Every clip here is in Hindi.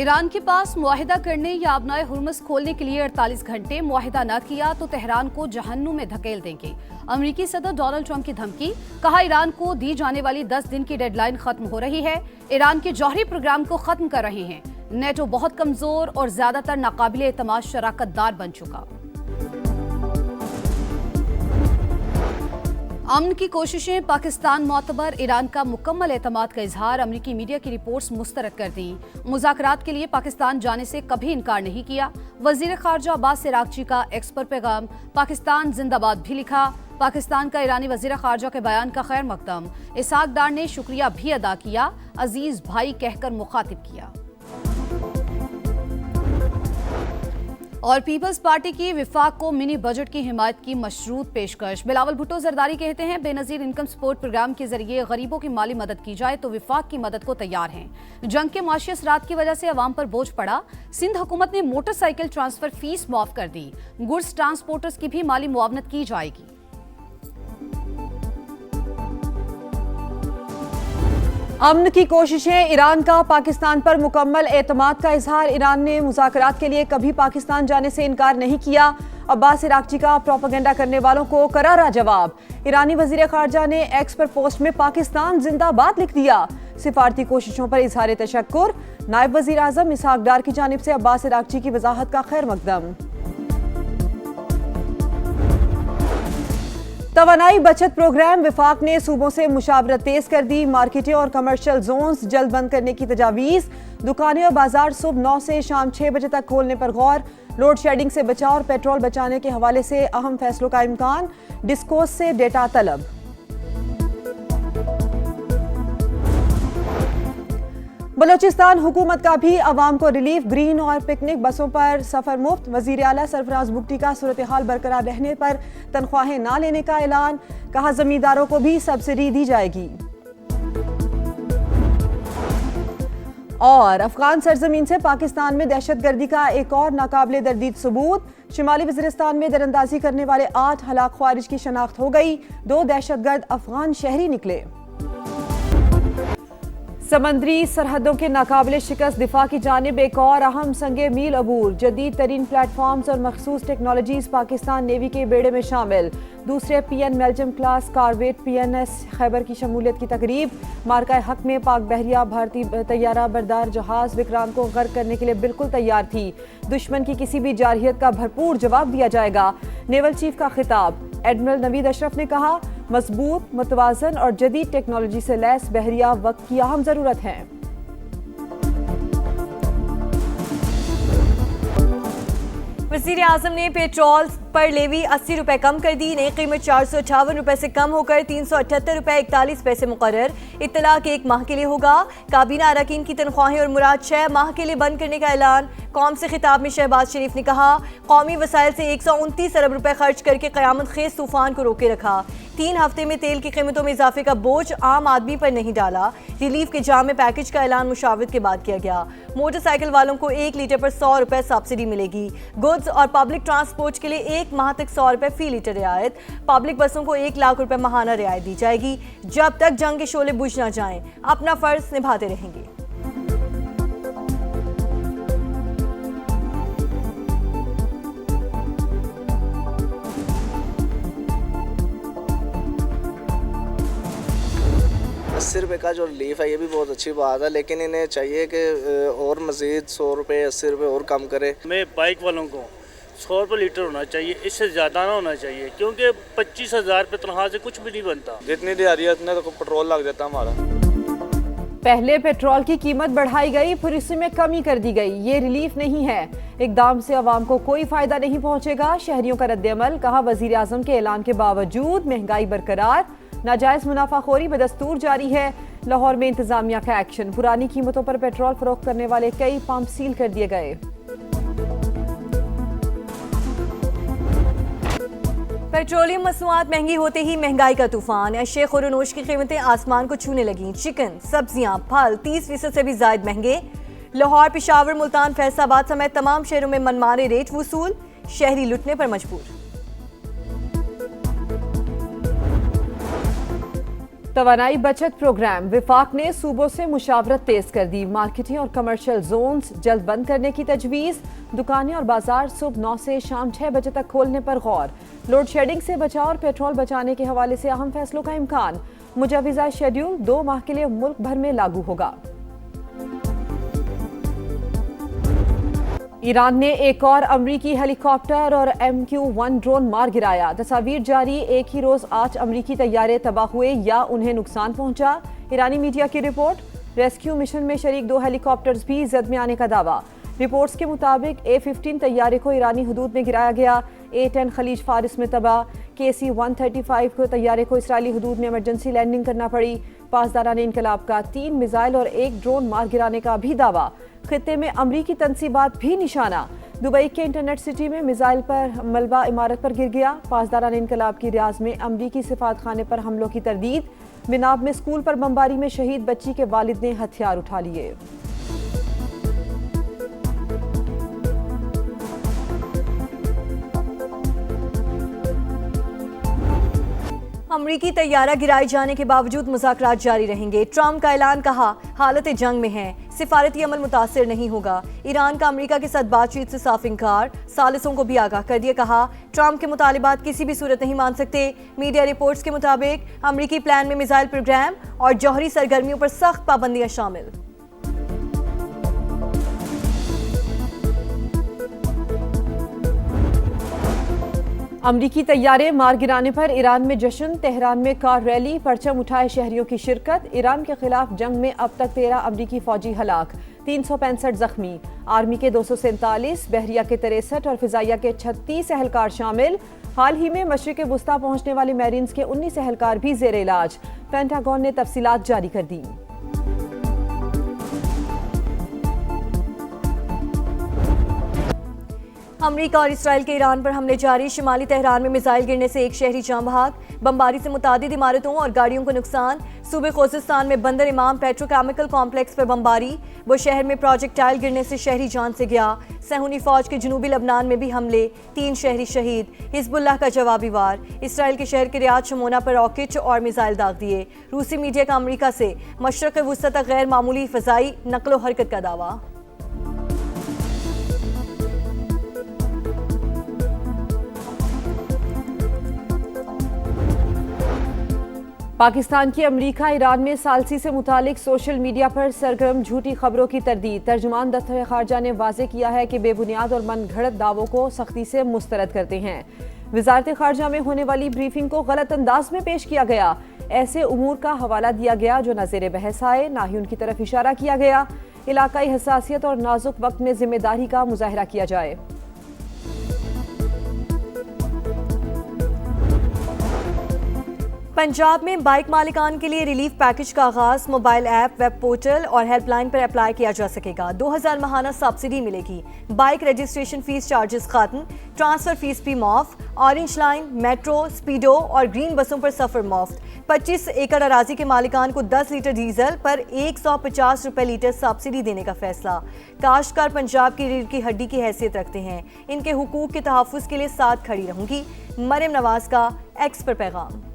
ईरान के पास मुआहिदा करने या अपनाए हुर्मुज़ खोलने के लिए 48 घंटे मुआहिदा न किया तो तेहरान को जहन्नुम में धकेल देंगे। अमेरिकी सदर डोनाल्ड ट्रंप की धमकी, कहा ईरान को दी जाने वाली 10 दिन की डेडलाइन खत्म हो रही है। ईरान के जौहरी प्रोग्राम को खत्म कर रहे हैं। नेटो बहुत कमजोर और ज्यादातर नाकाबिले एतमाद शराकतदार बन चुका। अमन की कोशिशें पाकिस्तान मोतबर, ईरान का मुकम्मल एतमाद का इजहार। अमरीकी मीडिया की रिपोर्ट्स मुस्तरद कर दी। मुज़ाकरात के लिए पाकिस्तान जाने से कभी इनकार नहीं किया। वजीर खारजा अब्बास इरागची का एक्स पर पैगाम, पाकिस्तान जिंदाबाद भी लिखा। पाकिस्तान का ईरानी वजीर खारजा के बयान का खैर मकदम। इसहाक डार ने शुक्रिया भी अदा किया, अजीज भाई कहकर मुखातिब किया। और पीपल्स पार्टी की विफाक को मिनी बजट की हिमायत की मशरूत पेशकश। बिलावल भुट्टो जरदारी कहते हैं, बेनजीर इनकम सपोर्ट प्रोग्राम के जरिए गरीबों की माली मदद की जाए तो विफाक की मदद को तैयार हैं। जंग के माशी असरात की वजह से अवाम पर बोझ पड़ा। सिंध हुकूमत ने मोटरसाइकिल ट्रांसफर फीस माफ कर दी। गुड्स ट्रांसपोर्टर्स की भी माली मुआवनत की जाएगी। अमन की कोशिशें, ईरान का पाकिस्तान पर मुकम्मल एतमाद का इजहार। ईरान ने मुज़ाकरात के लिए कभी पाकिस्तान जाने से इनकार नहीं किया। अब्बास इरागची का प्रोपेगेंडा करने वालों को करारा जवाब। ईरानी वजीर खारजा ने एक्स पर पोस्ट में पाकिस्तान जिंदाबाद लिख दिया। सिफारती कोशिशों पर इजहार तशक्कुर। नायब वजीर आजम इसहाक डार की जानिब से अब्बास इरागची की वजाहत का खैर मकदम। तवानाई बचत प्रोग्राम, विफाक ने सूबों से मुशावरत तेज कर दी। मार्केटें और कमर्शियल जोन्स जल्द बंद करने की तजावीज़। दुकानें और बाजार सुबह 9 से शाम 6 बजे तक खोलने पर गौर। लोड शेडिंग से बचाव और पेट्रोल बचाने के हवाले से अहम फैसलों का इम्कान। डिस्कोस से डेटा तलब। बलोचिस्तान हुकूमत का भी अवाम को रिलीफ। ग्रीन और पिकनिक बसों पर सफर मुफ्त। वजीर आला सरफराज बुगटी का सूरत हाल बरकरार रहने पर तनख्वाहें ना लेने का ऐलान। कहा जमींदारों को भी सब्सिडी दी जाएगी। और अफगान सरजमीन से पाकिस्तान में दहशतगर्दी का एक और नाकाबिले तर्दीद सबूत। शुमाली वज़ीरिस्तान में दरअंदाजी करने वाले 8 हलाक ख्वारिज की शनाख्त हो गई। 2 दहशतगर्द अफगान शहरी निकले। समंदरी सरहदों के नाकाबिले शिकस्त दिफा की जानिब एक और अहम संगे मील अबूर। जदीद तरीन प्लेटफॉर्म्स और मखसूस टेक्नोलॉजीज पाकिस्तान नेवी के बेड़े में शामिल। दूसरे PN मेल्जम क्लास कारवेट PNS खैबर की शमूलियत की तकरीब। मार्का हक में पाक बहरिया भारतीय तैयारा बरदार जहाज विक्रांत को गर्क करने के लिए बिल्कुल तैयार थी। दुश्मन की किसी भी जारहियत का भरपूर जवाब दिया जाएगा। नेवल चीफ का खिताब। एडमिरल नवीद अशरफ ने कहा, मजबूत, मुतवाजन और जदीद टेक्नोलॉजी से लैस बहरिया वक्त की अहम जरूरत है। वज़ीर आज़म ने पेट्रोल पर लेवी 80 रुपए कम कर दी। नई कीमत 458 रुपए से कम होकर 378 रुपए 41 पैसे मुकर्रर। इत्तला के 1 माह के लिए होगा। काबीना अरकान की तनख्वाहें और मुराद 6 माह के लिए बंद करने का ऐलान। कौम से खिताब में शहबाज शरीफ ने कहा, कौमी वसाइल से 129 अरब रुपए खर्च करके क़यामत खेज तूफान को रोके रखा। 3 हफ्ते में तेल की कीमतों में इजाफे का बोझ आम आदमी पर नहीं डाला। रिलीफ के जामे पैकेज का ऐलान मुशावरत के बाद किया गया। मोटरसाइकिल वालों को 1 लीटर पर 100 रुपए सब्सिडी मिलेगी। गुड्स और पब्लिक ट्रांसपोर्ट के लिए 1 माह तक 100 रुपए फी लीटर रियायत। पब्लिक बसों को 1 लाख रुपए माहाना रियायत दी जाएगी। जब तक जंग के शोले बुझ न जाएं, अपना फर्ज निभाते रहेंगे। ₹80 का जो रिलीफ है ये भी बहुत अच्छी बात है, लेकिन इन्हें चाहिए कि और मज़ीद 100 रुपये 80 रुपये और कम करे। मैं बाइक वालों को 100 रुपये लीटर होना चाहिए, इससे ज़्यादा ना होना चाहिए, क्योंकि 25,000 रुपये तनख्वाह से कुछ भी नहीं बनता। जितनी दिहाड़ी है उतने तो पेट्रोल लग जाता हमारा। पहले पेट्रोल की कीमत बढ़ाई गई, फिर इसमें कमी कर दी गई। ये रिलीफ नहीं है। इकदाम से अवाम को कोई फायदा नहीं पहुंचेगा। शहरियों का रद्द-ए-अमल। कहा, वजीर आजम के ऐलान के बावजूद महंगाई बरकरार। नाजायज मुनाफाखोरी बदस्तूर जारी है। लाहौर में इंतजामिया का एक्शन। पुरानी कीमतों पर पेट्रोल फरोख्त करने वाले कई पंप सील कर दिए गए। पेट्रोलियम मसनूआत महंगी होते ही महंगाई का तूफान। अशे खुरनोश की कीमतें आसमान को छूने लगीं। चिकन, सब्जियां, फल 30% से भी ज्यादा महंगे। लाहौर, पेशावर, मुल्तान, फैसलाबाद समेत तमाम शहरों में मनमाने रेट वसूल। शहरी लुटने पर मजबूर। तवानाई बचत प्रोग्राम विफाक ने सूबों से मुशावरत तेज कर दी। मार्केटिंग और कमर्शियल जोन्स जल्द बंद करने की तजवीज़। दुकानें और बाजार सुबह 9 से शाम 6 बजे तक खोलने पर गौर। लोड शेडिंग से बचाव और पेट्रोल बचाने के हवाले से अहम फैसलों का इम्कान। मुजवज़ा शेड्यूल 2 माह के लिए मुल्क भर में लागू होगा। ईरान ने एक और अमरीकी हेलीकॉप्टर और MQ-1 ड्रोन मार गिराया। तस्वीर जारी। एक ही रोज 8 अमरीकी तैयारे तबाह हुए या उन्हें नुकसान पहुंचा। ईरानी मीडिया की रिपोर्ट। रेस्क्यू मिशन में शरीक 2 हेलीकॉप्टर्स भी जद में आने का दावा। रिपोर्ट्स के मुताबिक A-15 तैयारे को ईरानी हदूद में गिराया गया। A-10 खलीज फारिस में तबाह। KC-135 को तैयारे को इसराइली हदूद में इमरजेंसी लैंडिंग करना पड़ी। पासदाराने इनकलाब का 3 मिसाइल और 1 ड्रोन मार गिराने का भी दावा। खित्ते में अमरीकी तनसीबात भी निशाना। दुबई के इंटरनेट सिटी में मिसाइल पर मलबा इमारत पर गिर गया। पासदाराने इनकलाब की रियाज में अमरीकी सिफात खाने पर हमलों की तरदीद। बिनाब में स्कूल पर बमबारी में शहीद बच्ची के वालिद ने हथियार उठा लिए। अमरीकी तैयारा गिराए जाने के बावजूद मुज़ाकरात जारी रहेंगे। ट्रंप का ऐलान, कहा हालत जंग में है, सिफारती अमल मुतासिर नहीं होगा। ईरान का अमरीका के साथ बातचीत से साफ इंकार। सालिसों को भी आगाह कर दिया। कहा ट्रंप के मुतालिबात किसी भी सूरत नहीं मान सकते। मीडिया रिपोर्ट्स के मुताबिक अमरीकी प्लान में मिसाइल प्रोग्राम और जौहरी सरगर्मियों पर सख्त पाबंदियां शामिल। अमरीकी तैयारे मार गिराने पर ईरान में जश्न। तेहरान में कार रैली, परचम उठाए शहरियों की शिरकत। ईरान के खिलाफ जंग में अब तक 13 अमरीकी फौजी हलाक, 365 जख्मी। आर्मी के 247, बहरिया के 63 और फिजाइया के 36 एहलकार शामिल। हाल ही में मशरिक़ वुस्ता पहुंचने वाले मैरीन्स के 19 एहलकार भी जेर इलाज। पेंटागन ने तफसीलात जारी कर दी। अमरीका और इसराइल के ईरान पर हमले जारी। शिमाली तेहरान में मिसाइल गिरने से एक शहरी जाँ बहक। बमबारी से मुतादिद इमारतों और गाड़ियों को नुकसान। सूबे खोजिस्तान में बंदर इमाम पेट्रोकेमिकल कॉम्प्लेक्स पर बमबारी। वो शहर में प्रोजेक्टाइल गिरने से शहरी जान से गया। सहूनी फौज के जनूबी लबनान में भी हमले, 3 शहरी शहीद। हिजबुल्लाह का जवाबी वार। इसराइल के शहर के रियाद शमोना पर रॉकेट और मिसाइल दाग दिए। रूसी मीडिया का अमरीका से मशरक़ वुस्ता तक गैर मामूली फ़ज़ाई नकलो हरकत का दावा। पाकिस्तान की अमरीका ईरान में सालसी से मुतालिक सोशल मीडिया पर सरगर्म झूठी खबरों की तरदीद। तर्जुमान दफ्तर खारजा ने वाज़ेह किया है कि बेबुनियाद और मन घड़त दावों को सख्ती से मुस्तरद करते हैं। वजारत खारजा में होने वाली ब्रीफिंग को गलत अंदाज में पेश किया गया। ऐसे उमूर का हवाला दिया गया जो नज़ीर बहस आए, ना ही उनकी तरफ इशारा किया गया। इलाकाई हसासियत और नाजुक वक्त में जिम्मेदारी का मुजाहरा किया जाए। पंजाब में बाइक मालिकान के लिए रिलीफ पैकेज का आगाज। मोबाइल ऐप, वेब पोर्टल और हेल्पलाइन पर अप्लाई किया जा सकेगा। 2000 माहाना सब्सिडी मिलेगी। बाइक रजिस्ट्रेशन फीस चार्जेस खत्म। ट्रांसफर फीस भी मुफ्त। ऑरेंज लाइन, मेट्रो, स्पीडो और ग्रीन बसों पर सफर मुफ्त। 25 एकड़ अराजी के मालिकान को 10 लीटर डीजल पर 150 रुपए लीटर सब्सिडी देने का फैसला। काश्तकार पंजाब की रीढ़ की हड्डी की हैसियत रखते हैं। इनके हुकूक के तहफ़्फ़ुज़ के लिए साथ खड़ी रहूंगी। मरियम नवाज का एक्स पर पैगाम।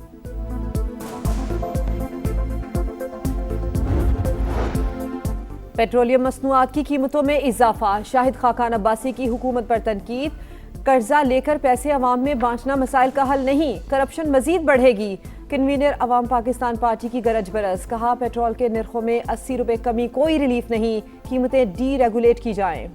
पेट्रोलियम मसनूआत की कीमतों में इजाफा। शाहिद खाकान अब्बासी की हुकूमत पर तनकीद। कर्जा लेकर पैसे अवाम में बांटना मसाइल का हल नहीं, करप्शन मजीद बढ़ेगी। कन्वीनर अवाम पाकिस्तान पार्टी की गरज बरस। कहा पेट्रोल के निर्खों में 80 रुपए कमी कोई रिलीफ नहीं, कीमतें डी रेगुलेट की जाएं।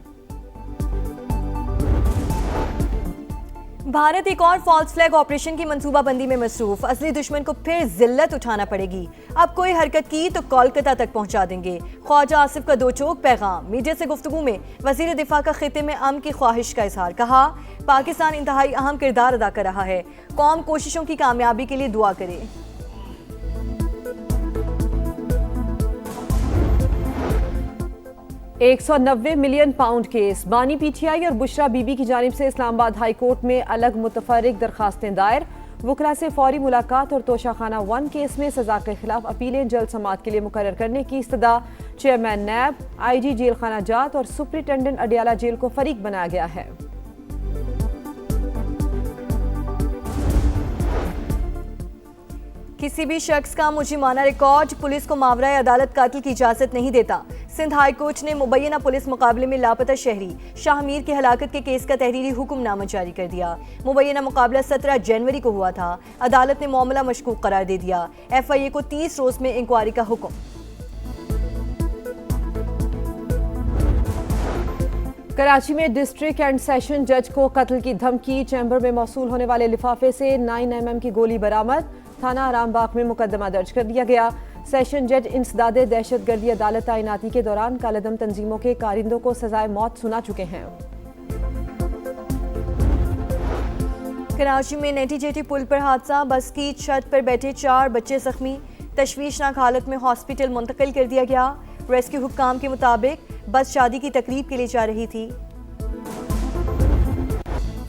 भारत एक और फॉल्स फ्लैग ऑपरेशन की मंसूबाबंदी में मसरूफ। असली दुश्मन को फिर जिल्लत उठाना पड़ेगी। अब कोई हरकत की तो कोलकाता तक पहुंचा देंगे। ख्वाजा आसिफ का 2 चौक पैगाम। मीडिया से गुफ्तगू में वजीर दिफा का खित्ते में अमन की ख्वाहिश का इजहार। कहा पाकिस्तान इंतहाई अहम किरदार अदा कर रहा है। कौम कोशिशों की कामयाबी के लिए दुआ करे। 190 मिलियन पाउंड केस। बानी PTI और बुशरा बीबी की जानिब से इस्लामाबाद हाई कोर्ट में अलग मुतफर्रिक दरखास्तें दायर। वकला से फौरी मुलाकात और तोशाखाना 1 केस में सजा के खिलाफ अपीलें जल्द समाअत के लिए मुकर्रर करने की इस्तदा। चेयरमैन नैब, IG जेल खाना जात और सुप्रिटेंडेंट अडियाला जेल को फरीक बनाया गया है। किसी भी शख्स का मुजिमाना रिकॉर्ड पुलिस को मावराए अदालत कातिल की इजाजत नहीं देता। सिंध हाई कोर्ट ने मुबैना पुलिस मुकाबले में लापता शहरी शाहमीर की हलाकत के केस का तहरीरी हुक्मनामा जारी कर दिया। मुबैना मुकाबला 17 जनवरी को हुआ था। अदालत ने मामला मशकूक करार दे दिया। FIA को 30 रोज में इंक्वायरी का हुक्म। कराची में डिस्ट्रिक्ट एंड सेशन जज को कत्ल की धमकी। चैम्बर में मौसूल होने वाले लिफाफे से 9mm की गोली बरामद। थाना आरामबाग में मुकदमा दर्ज कर दिया गया। सेशन जज इंसदादे दहशतगर्दी अदालत तैनाती के दौरान कालेदम तंजीमों के कारिंदों को सजाए मौत सुना चुके हैं। कराची में नेटी जेटी पुल पर हादसा। बस की छत पर बैठे 4 बच्चे जख्मी। तशवीशनाक हालत में हॉस्पिटल मुंतकिल कर दिया गया। रेस्क्यू हुक्काम के मुताबिक बस शादी की तकरीब के लिए जा रही थी।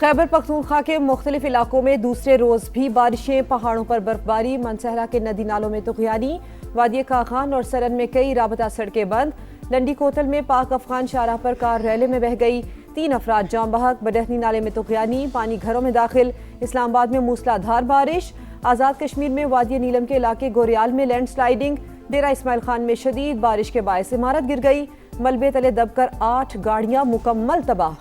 खैबर पख्तूनख्वा के मुख्तलिफ इलाकों में दूसरे रोज भी बारिशें। पहाड़ों पर बर्फबारी। मनसहरा के नदी नालों में तुगयानी। वादी काखान और सरन में कई राबता सड़कें बंद। लंडी कोतल में पाक अफगान शाहराह पर कार रैले में बह गई। 3 अफराद जाम बहक। बडहनी नाले में तुगयानी। पानी घरों में दाखिल। इस्लामाबाद में मूसलाधार बारिश। आज़ाद कश्मीर में वादी नीलम के इलाके गोरियाल में लैंड स्लाइडिंग। डेरा इस्माइल खान में शदीद बारिश के बायस इमारत गिर गई। मलबे तले दबकर 8 गाड़ियां मुकम्मल तबाह।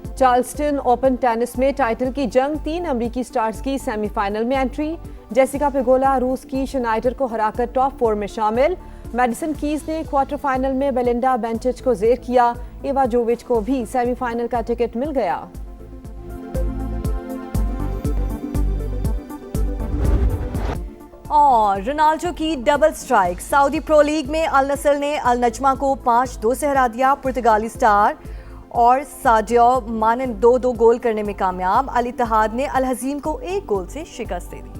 चार्ल्सटन ओपन टेनिस में टाइटल की जंग। 3 अमरीकी स्टार्स की सेमीफाइनल में एंट्री। जेसिका पेगोला रूस की शनाइडर को हराकर टॉप 4 में शामिल। मैडिसन कीज ने क्वार्टर फाइनल में बेलिंडा बेंचिच को जेर किया। एवा जोविच को भी सेमीफाइनल का टिकट मिल गया। और रोनाल्डो की double strike. Saudi pro league में अल नस्र ने अल नजमा को 5-2 से हरा दिया। पुर्तगाली स्टार और सादियो माने 2-2 गोल करने में कामयाब। अल इत्तेहाद ने अल हजीम को 1 गोल से शिकस्त दे दी।